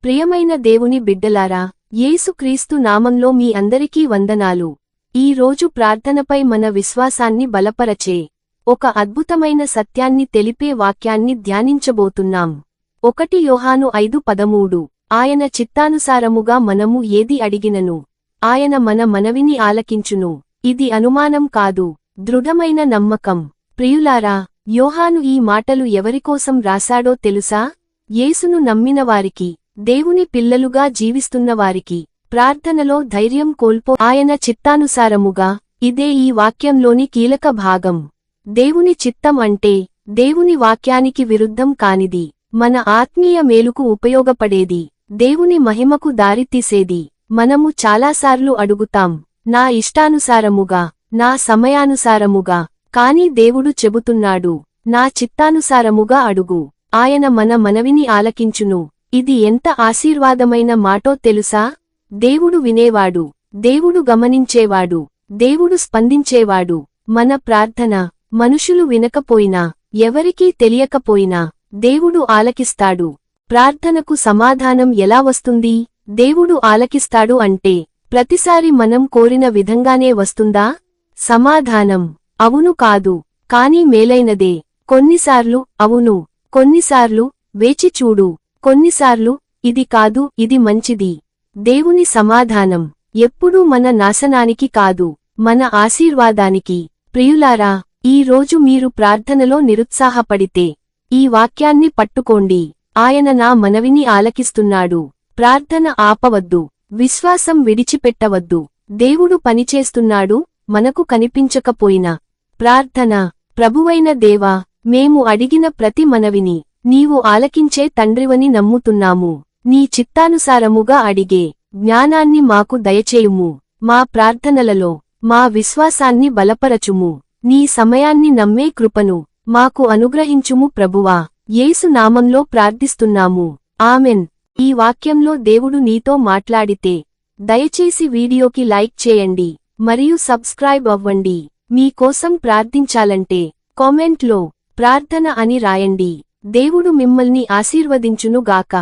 ప్రియమైన దేవుని బిడ్డలారా, యేసుక్రీస్తు నామంలో మీ అందరికీ వందనాలు. ఈ రోజు ప్రార్థనపై మన విశ్వాసాన్ని బలపరచే ఒక అద్భుతమైన సత్యాన్ని తెలిపే వాక్యాన్ని ధ్యానించబోతున్నాం. 1 యోహాను 5:13 ఆయన చిత్తానుసారముగా మనము ఏది అడిగినను ఆయన మన మనవిని ఆలకించును. ఇది అనుమానం కాదు, దృఢమైన నమ్మకం. ప్రియులారా, యోహాను ఈ మాటలు ఎవరికోసం రాశాడో తెలుసా? యేసును నమ్మినవారికి, దేవుని పిల్లలుగా జీవిస్తున్నవారికి, ప్రార్థనలో ధైర్యం ఆయన చిత్తానుసారముగా. ఇదే ఈ వాక్యంలోని కీలక భాగం. దేవుని చిత్తం అంటే దేవుని వాక్యానికి విరుద్ధం కానిది, మన ఆత్మీయ మేలుకు ఉపయోగపడేది, దేవుని మహిమకు దారితీసేది. మనము చాలాసార్లు అడుగుతాం, నా ఇష్టానుసారముగా, నా సమయానుసారముగా. కాని దేవుడు చెబుతున్నాడు, నా చిత్తానుసారముగా అడుగు, ఆయన మన మనవిని ఆలకించును. ఇది ఎంత ఆశీర్వాదమైన మాటో తెలుసా? దేవుడు వినేవాడు, దేవుడు గమనించేవాడు, దేవుడు స్పందించేవాడు. మన ప్రార్థన మనుషులు వినకపోయినా, ఎవరికీ తెలియకపోయినా దేవుడు ఆలకిస్తాడు. ప్రార్థనకు సమాధానం ఎలా వస్తుంది? దేవుడు ఆలకిస్తాడు అంటే ప్రతిసారి మనం కోరిన విధంగానే వస్తుందా? సమాధానం అవును కాదు, కానీ మేలైనదే. కొన్నిసార్లు అవును, కొన్నిసార్లు వేచి చూడు, కొన్నిసార్లు ఇది కాదు, ఇది మంచిది. దేవుని సమాధానం ఎప్పుడూ మన నాశనానికి కాదు, మన ఆశీర్వాదానికి. ప్రియులారా, ఈ రోజు మీరు ప్రార్థనలో నిరుత్సాహపడితే ఈ వాక్యాన్ని పట్టుకోండి. ఆయన నా మనవిని ఆలకిస్తున్నాడు. ప్రార్థన ఆపవద్దు, విశ్వాసం విడిచిపెట్టవద్దు. దేవుడు పనిచేస్తున్నాడు, మనకు కనిపించకపోయినా. ప్రార్థన. ప్రభువైన దేవా, మేము అడిగిన ప్రతి మనవిని నీవు ఆలకించే తండ్రివని నమ్ముతున్నాము. నీ చిత్తానుసారముగా అడిగే జ్ఞానాన్ని మాకు దయచేయుము. మా ప్రార్థనలలో మా విశ్వాసాన్ని బలపరచుము. నీ సమయాన్ని నమ్మే కృపను మాకు అనుగ్రహించుము ప్రభువా. యేసు నామంలో ప్రార్థిస్తున్నాము, ఆమెన్. ఈ వాక్యంలో దేవుడు నీతో మాట్లాడితే దయచేసి వీడియోకి లైక్ చేయండి మరియు సబ్స్క్రైబ్ అవ్వండి. మీ కోసం ప్రార్థించాలంటే కామెంట్లో ప్రార్థన అని రాయండి. దేవుడు మిమ్మల్ని ఆశీర్వదించునుగాక.